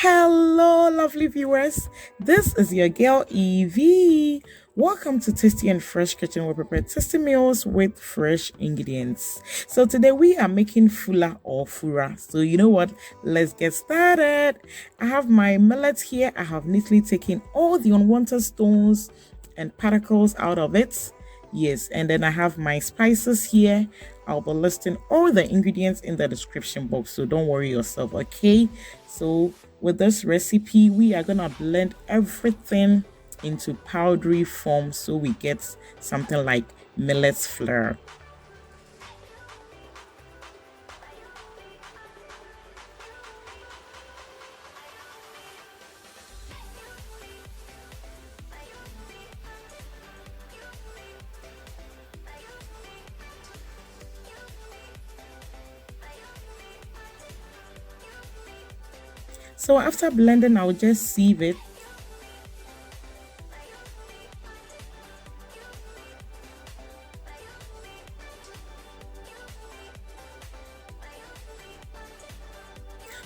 Hello, lovely viewers. This is your girl Eveee. Welcome to Tasty and Fresh Kitchen. We prepare tasty meals with fresh ingredients. So today we are making Fula or Fura. So you know what? Let's get started. I have my millet here. I have neatly taken all the unwanted stones and particles out of it. Yes, and then I have my spices here. I'll be listing all the ingredients in the description box, so don't worry yourself, okay? So with this recipe, we are gonna blend everything into powdery form so we get something like millet flour. So after blending, I'll just sieve it.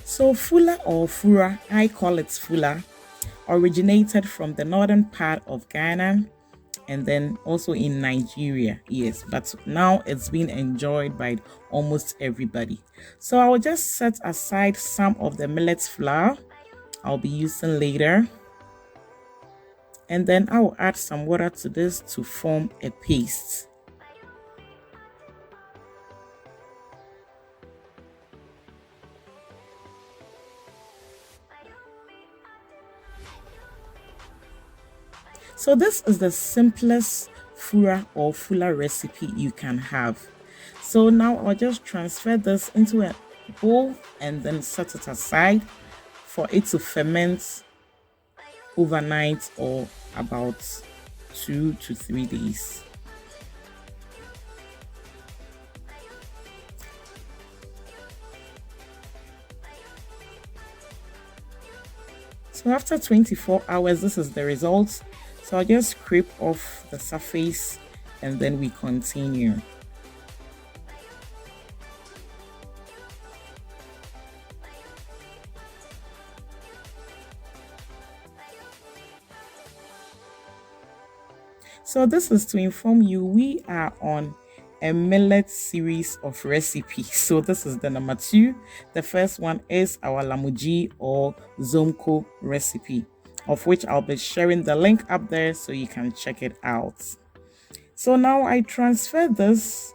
So Fula or Fura, I call it Fula, originated from the northern part of Ghana and then also in Nigeria. Yes, but now it's being enjoyed by almost everybody. So I will just set aside some of the millet flour I'll be using later. And then I will add some water to this to form a paste. So this is the simplest Fura or Fula recipe you can have. So now I'll just transfer this into a bowl and then set it aside for it to ferment overnight or about 2 to 3 days. So after 24 hours, this is the result. So I'll just scrape off the surface and then we continue. So this is to inform you we are on a millet series of recipes. So this is the number 2. The first one is our lamuji or zomko recipe, of which I'll be sharing the link up there so you can check it out. So now I transfer this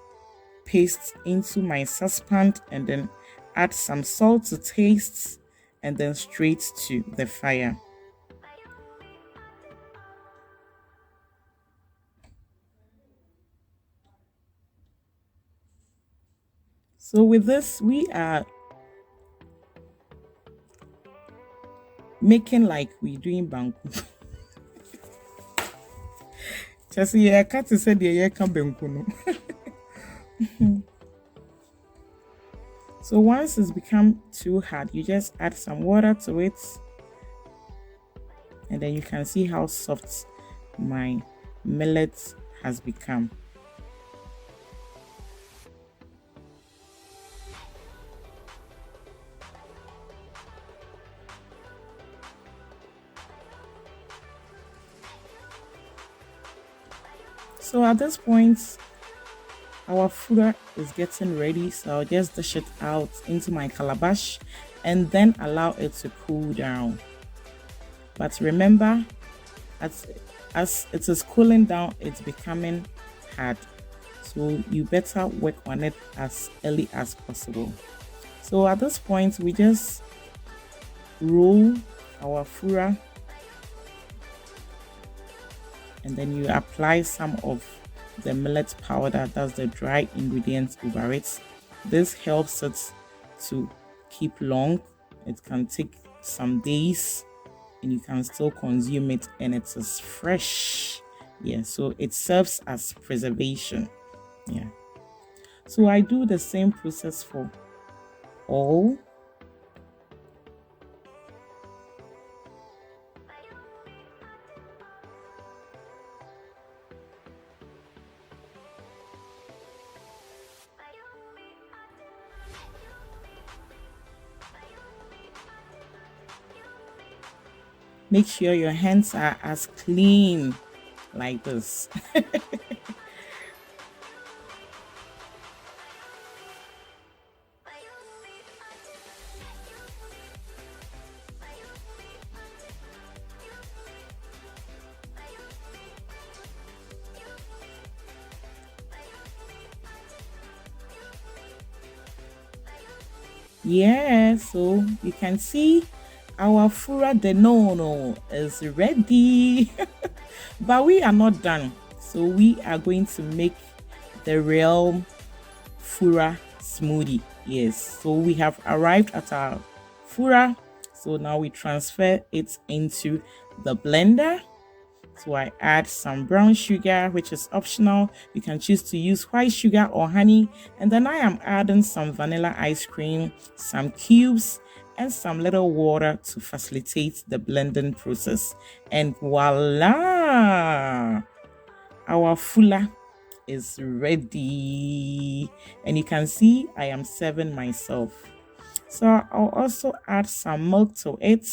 paste into my saucepan and then add some salt to taste and then straight to the fire. So with this, we are making like we're doing banku. Just yeah, cat said yeah, can banku no. So once it's become too hard, you just add some water to it, and then you can see how soft my millet has become. So at this point, our food is getting ready, so I'll just dish it out into my calabash and then allow it to cool down. But remember, as it is cooling down, it's becoming hard, so you better work on it as early as possible. So at this point, we just roll our fura and then you apply some of the millet powder, that's the dry ingredients, over it. This helps it to keep long. It can take some days and you can still consume it and it is fresh. Yeah, so it serves as preservation. Yeah, so I do the same process for all. Make sure your hands are as clean like this. Yeah, so you can see our Fura de Nono is ready. But we are not done. So we are going to make the real Fura smoothie. Yes, so we have arrived at our Fura. So now we transfer it into the blender. So I add some brown sugar, which is optional. You can choose to use white sugar or honey. And then I am adding some vanilla ice cream, some cubes, and some little water to facilitate the blending process. And voila! Our Fula is ready. And you can see I am serving myself. So I'll also add some milk to it,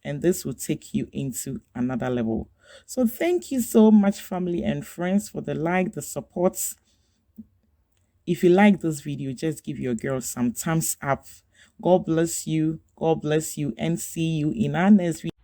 and this will take you into another level. So thank you so much, family and friends, for the like, the support. If you like this video, just give your girl some thumbs up. God bless you. God bless you, and see you in our next video.